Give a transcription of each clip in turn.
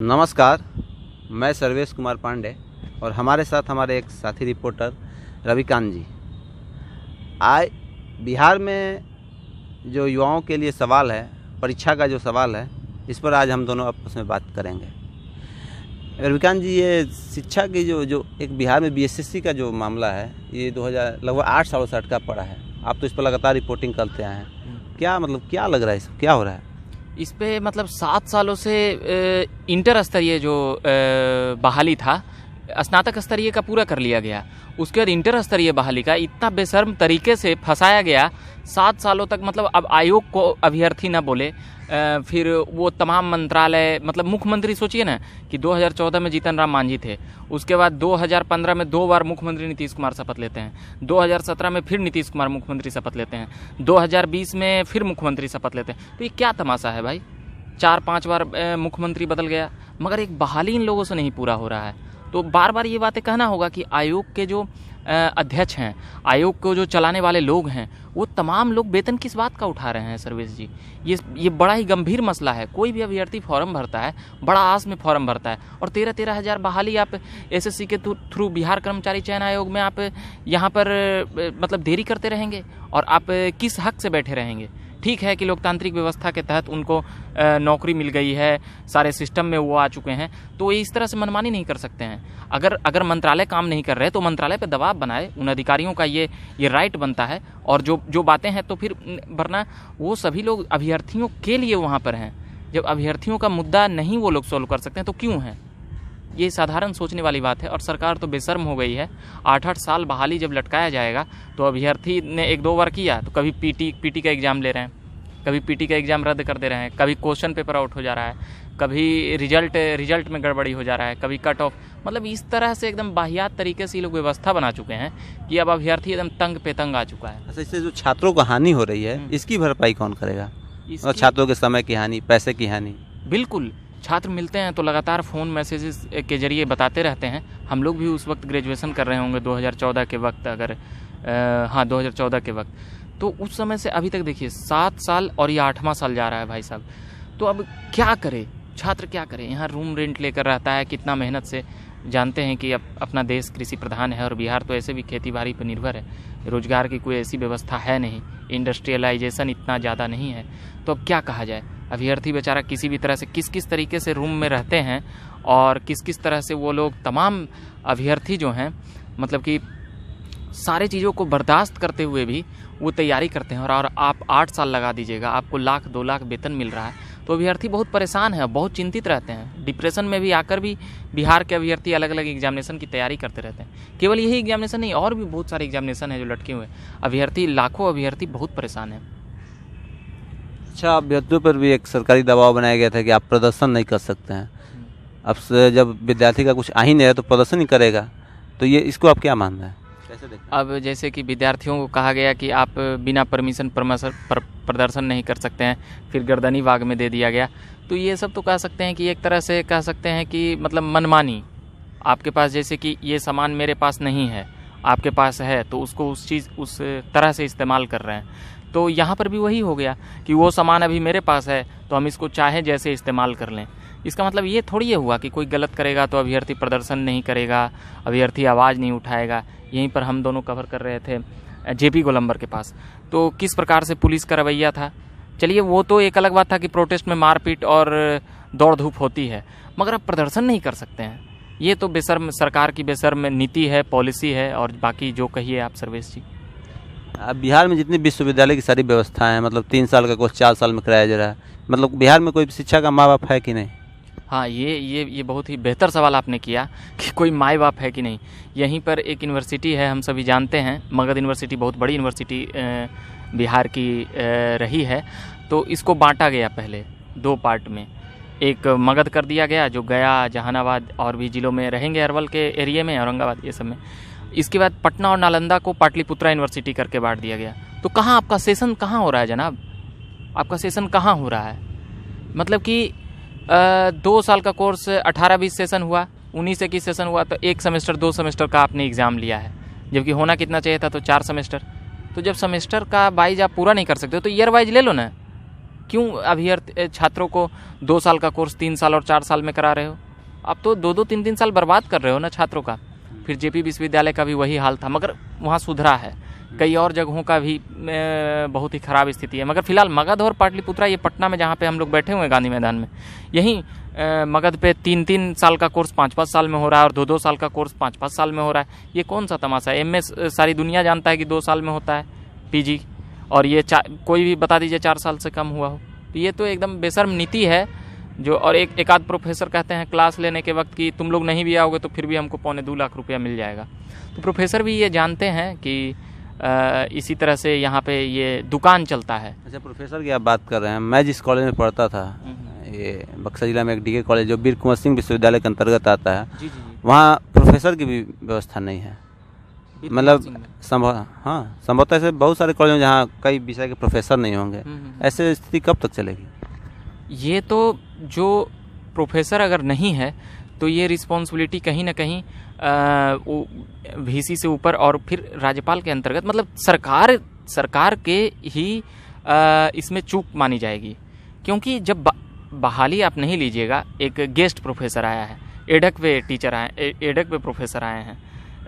नमस्कार, मैं सर्वेश कुमार पांडे और हमारे साथ हमारे एक साथी रिपोर्टर रविकांत जी। आज बिहार में जो युवाओं के लिए सवाल है, परीक्षा का जो सवाल है, इस पर आज हम दोनों आपस में बात करेंगे। रविकांत जी, ये शिक्षा की जो एक बिहार में बीएसएससी का जो मामला है, ये 2000 लगभग 8 सालों से अटका पड़ा है। आप तो इस पर लगातार रिपोर्टिंग करते आए हैं। क्या लग रहा है, इस क्या हो रहा है इस पे? 7 सालों से इंटर स्तरीय जो बहाली था, स्नातक स्तरीय का पूरा कर लिया गया। उसके बाद इंटर स्तरीय बहाली का इतना बेशर्म तरीके से फंसाया गया 7 सालों तक। अब आयोग को अभ्यर्थी ना बोले, फिर वो तमाम मंत्रालय, मुख्यमंत्री सोचिए ना कि 2014 में जीतन राम मांझी थे, उसके बाद 2015 में 2 बार मुख्यमंत्री नीतीश कुमार शपथ लेते हैं, 2017 में फिर नीतीश कुमार मुख्यमंत्री शपथ लेते हैं, 2020 में फिर मुख्यमंत्री शपथ लेते हैं। तो ये क्या तमाशा है भाई? 4-5 बार मुख्यमंत्री बदल गया, मगर एक बहाली इन लोगों से नहीं पूरा हो रहा है। तो बार बार ये बातें कहना होगा कि आयोग के जो अध्यक्ष हैं, आयोग को जो चलाने वाले लोग हैं, वो तमाम लोग वेतन किस बात का उठा रहे हैं सर्वेश जी? ये बड़ा ही गंभीर मसला है। कोई भी अभ्यर्थी फॉर्म भरता है, बड़ा आस में फॉर्म भरता है, और 13-13 हज़ार बहाली आप एसएससी के थ्रू बिहार कर्मचारी चयन आयोग में आप यहाँ पर देरी करते रहेंगे, और आप किस हक से बैठे रहेंगे? ठीक है कि लोकतांत्रिक व्यवस्था के तहत उनको नौकरी मिल गई है, सारे सिस्टम में वो आ चुके हैं, तो ये इस तरह से मनमानी नहीं कर सकते हैं। अगर मंत्रालय काम नहीं कर रहे तो मंत्रालय पे दबाव बनाए, उन अधिकारियों का ये राइट बनता है। और जो बातें हैं तो फिर वरना वो सभी लोग अभ्यर्थियों के लिए वहाँ पर हैं। जब अभ्यर्थियों का मुद्दा नहीं वो लोग सोल्व कर सकते हैं तो क्यों हैं? ये साधारण सोचने वाली बात है। और सरकार तो बेशर्म हो गई है। 8-8 साल बहाली जब लटकाया जाएगा तो अभ्यर्थी ने 1-2 बार किया तो कभी पीटी का एग्ज़ाम ले रहे हैं, कभी पीटी का एग्ज़ाम रद्द कर दे रहे हैं, कभी क्वेश्चन पेपर आउट हो जा रहा है, कभी रिजल्ट में गड़बड़ी हो जा रहा है, कभी कट ऑफ। इस तरह से एकदम बाहियात तरीके से ये लोग व्यवस्था बना चुके हैं कि अब अभ्यर्थी एकदम तंग पे तंग आ चुका है। अच्छा, इससे जो छात्रों को हानि हो रही है, इसकी भरपाई कौन करेगा? और छात्रों के समय की हानि, पैसे की हानि। बिल्कुल, छात्र मिलते हैं तो लगातार फ़ोन मैसेजेस के जरिए बताते रहते हैं। हम लोग भी उस वक्त ग्रेजुएशन कर रहे होंगे 2014 के वक्त, 2014 के वक्त। तो उस समय से अभी तक देखिए 7 साल और ये 8वां साल जा रहा है भाई साहब। तो अब क्या करे छात्र, क्या करे? यहाँ रूम रेंट लेकर रहता है, कितना मेहनत से। जानते हैं कि अब अपना देश कृषि प्रधान है और बिहार तो ऐसे भी खेती बाड़ी पर निर्भर है, रोजगार की कोई ऐसी व्यवस्था है नहीं, इंडस्ट्रियलाइजेशन इतना ज़्यादा नहीं है। तो अब क्या कहा जाए? अभ्यर्थी बेचारा किसी भी तरह से किस तरीके से रूम में रहते हैं, और किस तरह से वो लोग तमाम अभ्यर्थी जो हैं कि सारे चीज़ों को बर्दाश्त करते हुए भी वो तैयारी करते हैं। और आप 8 साल लगा दीजिएगा, आपको 1-2 लाख वेतन मिल रहा है, तो अभ्यर्थी बहुत परेशान है, बहुत चिंतित रहते हैं। डिप्रेशन में भी आकर भी बिहार के अभ्यर्थी अलग अलग एग्जामिनेशन की तैयारी करते रहते हैं। केवल यही एग्जामिनेशन नहीं, और भी बहुत सारे एग्जामिनेशन हैं जो लटके हुए हैं। लाखों अभ्यर्थी बहुत परेशान हैं। अच्छा, अभ्यर्थियों पर भी एक सरकारी दबाव बनाया गया था कि आप प्रदर्शन नहीं कर सकते हैं। अब से जब विद्यार्थी का कुछ आ ही नहीं है तो प्रदर्शन ही करेगा, तो ये इसको आप क्या मानना है, कैसे देखते हैं? अब जैसे कि विद्यार्थियों को कहा गया कि आप बिना परमिशन प्रदर्शन नहीं कर सकते हैं, फिर गर्दनी बाग में दे दिया गया। तो ये सब तो कह सकते हैं कि एक तरह से कह सकते हैं कि मनमानी। आपके पास जैसे कि ये सामान मेरे पास नहीं है, आपके पास है, तो उसको उस तरह से इस्तेमाल कर रहे हैं। तो यहाँ पर भी वही हो गया कि वो सामान अभी मेरे पास है तो हम इसको चाहे जैसे इस्तेमाल कर लें। इसका मतलब ये थोड़ी ये हुआ कि कोई गलत करेगा तो अभ्यर्थी प्रदर्शन नहीं करेगा, अभ्यर्थी आवाज़ नहीं उठाएगा। यहीं पर हम दोनों कवर कर रहे थे जेपी गोलंबर के पास, तो किस प्रकार से पुलिस का रवैया था। चलिए, वो तो एक अलग बात था कि प्रोटेस्ट में मारपीट और दौड़ धूप होती है, मगर अब प्रदर्शन नहीं कर सकते हैं। ये तो बेशर्म सरकार की बेशर्म नीति है, पॉलिसी है, और बाकी जो कहिए आप सर्वेश जी। अब बिहार में जितनी विश्वविद्यालय की सारी व्यवस्थाएं हैं, 3 साल का कोर्स 4 साल में कराया जा रहा है, बिहार में कोई शिक्षा का माँ बाप है कि नहीं? हाँ, ये बहुत ही बेहतर सवाल आपने किया कि कोई माँ बाप है कि नहीं। यहीं पर एक यूनिवर्सिटी है, हम सभी जानते हैं, मगध यूनिवर्सिटी बहुत बड़ी यूनिवर्सिटी बिहार की रही है। तो इसको बांटा गया पहले 2 पार्ट में। एक मगध कर दिया गया जो गया, जहानाबाद और भी ज़िलों में रहेंगे, अरवल के एरिया में, औरंगाबाद ये सब में। इसके बाद पटना और नालंदा को पाटलिपुत्रा यूनिवर्सिटी करके बांट दिया गया। तो कहाँ आपका सेशन कहाँ हो रहा है जनाब? आपका सेशन कहाँ हो रहा है? कि 2 साल का कोर्स 18-20 सेशन हुआ, 19-21 सेशन हुआ, तो 1 सेमेस्टर 2 सेमेस्टर का आपने एग्ज़ाम लिया है, जबकि होना कितना चाहिए था? तो 4 सेमेस्टर। तो जब सेमेस्टर का वाइज आप पूरा नहीं कर सकते तो ईयर वाइज ले लो ना। क्यों अभ्यर्थी छात्रों को 2 साल का कोर्स 3 साल और 4 साल में करा रहे हो? आप तो 2-2 3-3 साल बर्बाद कर रहे हो ना छात्रों का। फिर जेपी विश्वविद्यालय का भी वही हाल था, मगर वहाँ सुधरा है। कई और जगहों का भी बहुत ही ख़राब स्थिति है। मगर फिलहाल मगध और पाटलिपुत्रा, ये पटना में जहाँ पे हम लोग बैठे हुए हैं गांधी मैदान में, यहीं मगध पे 3-3 साल का कोर्स 5-5 साल में हो रहा है और 2-2 साल का कोर्स 5-5 साल में हो रहा है। ये कौन सा तमाशा है? एमए सारी दुनिया जानता है कि 2 साल में होता है पीजी, और ये कोई भी बता दीजिए 4 साल से कम हुआ हो। तो ये तो एकदम बेशर्म नीति है जो। और एक आध प्रोफेसर कहते हैं क्लास लेने के वक्त कि तुम लोग नहीं भी आओगे तो फिर भी हमको 2.25 लाख रुपया मिल जाएगा। तो प्रोफेसर भी ये जानते हैं कि इसी तरह से यहाँ पे ये दुकान चलता है। अच्छा, प्रोफेसर की आप बात कर रहे हैं। मैं जिस कॉलेज में पढ़ता था, ये बक्सर जिला में एक डीके कॉलेज जो वीर कुंवर सिंह विश्वविद्यालय के अंतर्गत आता है, जी। वहाँ प्रोफेसर की भी व्यवस्था नहीं है। मतलब संभवतः ऐसे बहुत सारे कॉलेज में जहाँ कई विषय के प्रोफेसर नहीं होंगे। ऐसे स्थिति कब तक चलेगी? ये तो जो प्रोफेसर अगर नहीं है तो ये रिस्पॉन्सिबिलिटी कहीं ना कहीं वीसी से ऊपर और फिर राज्यपाल के अंतर्गत, मतलब सरकार के ही इसमें चूक मानी जाएगी। क्योंकि जब बहाली आप नहीं लीजिएगा, एक गेस्ट प्रोफेसर आया है, एडक पे टीचर आए, एडक पे प्रोफेसर आए हैं,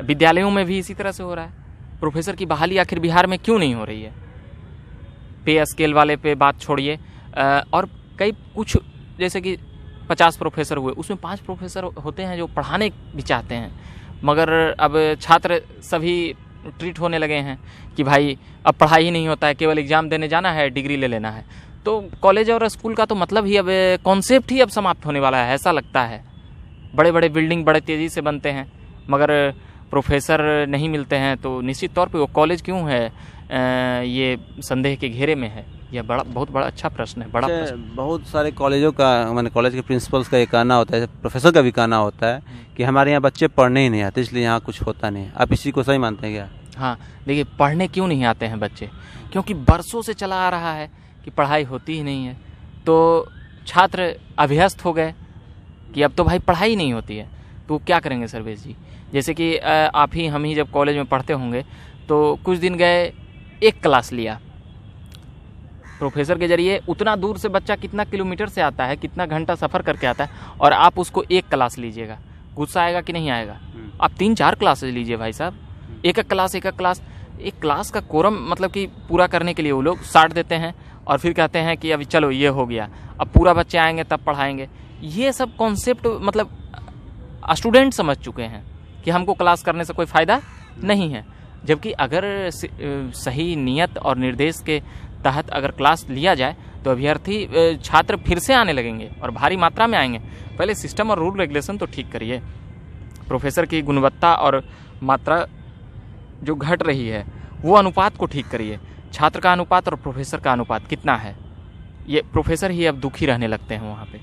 विद्यालयों में भी इसी तरह से हो रहा है। प्रोफेसर की बहाली आखिर बिहार में क्यों नहीं हो रही है? पे स्केल वाले पे बात छोड़िए, और कई कुछ जैसे कि 50 प्रोफेसर हुए, उसमें 5 प्रोफेसर होते हैं जो पढ़ाने भी चाहते हैं, मगर अब छात्र सभी ट्रीट होने लगे हैं कि भाई अब पढ़ाई ही नहीं होता है, केवल एग्जाम देने जाना है, डिग्री ले लेना है। तो कॉलेज और स्कूल का तो मतलब ही अब कॉन्सेप्ट ही अब समाप्त होने वाला है, ऐसा लगता है। बड़े बड़े बिल्डिंग बड़े तेज़ी से बनते हैं, मगर प्रोफेसर नहीं मिलते हैं, तो निश्चित तौर पे वो कॉलेज क्यों है ये संदेह के घेरे में है। यह बहुत बड़ा अच्छा प्रश्न है, बड़ा प्रश्न। बहुत सारे कॉलेजों का, मैंने कॉलेज के प्रिंसिपल्स का ये कहना होता है, प्रोफेसर का भी कहना होता है कि हमारे यहाँ बच्चे पढ़ने ही नहीं आते, इसलिए यहाँ कुछ होता नहीं। आप इसी को सही मानते हैं क्या? हाँ, देखिए, पढ़ने क्यों नहीं आते हैं बच्चे? क्योंकि बरसों से चला आ रहा है कि पढ़ाई होती ही नहीं है, तो छात्र अभ्यस्त हो गए कि अब तो भाई पढ़ाई नहीं होती है। तो क्या करेंगे सर्वेश जी? जैसे कि आप ही हम ही जब कॉलेज में पढ़ते होंगे तो कुछ दिन गए, एक क्लास लिया प्रोफेसर के जरिए, उतना दूर से बच्चा कितना किलोमीटर से आता है, कितना घंटा सफ़र करके आता है, और आप उसको एक क्लास लीजिएगा, गुस्सा आएगा कि नहीं आएगा? आप 3-4 क्लासेज लीजिए भाई साहब, एक क्लास का कोरम मतलब कि पूरा करने के लिए वो लोग 60 देते हैं और फिर कहते हैं कि अभी चलो ये हो गया, अब पूरा बच्चे आएंगे तब पढ़ाएंगे। ये सब कॉन्सेप्ट मतलब स्टूडेंट समझ चुके हैं कि हमको क्लास करने से कोई फ़ायदा नहीं है। जबकि अगर सही नियत और निर्देश के तहत अगर क्लास लिया जाए तो अभ्यर्थी छात्र फिर से आने लगेंगे और भारी मात्रा में आएंगे। पहले सिस्टम और रूल रेगुलेशन तो ठीक करिए, प्रोफेसर की गुणवत्ता और मात्रा जो घट रही है वो अनुपात को ठीक करिए। छात्र का अनुपात और प्रोफेसर का अनुपात कितना है, ये प्रोफेसर ही अब दुखी रहने लगते हैं वहाँ पे।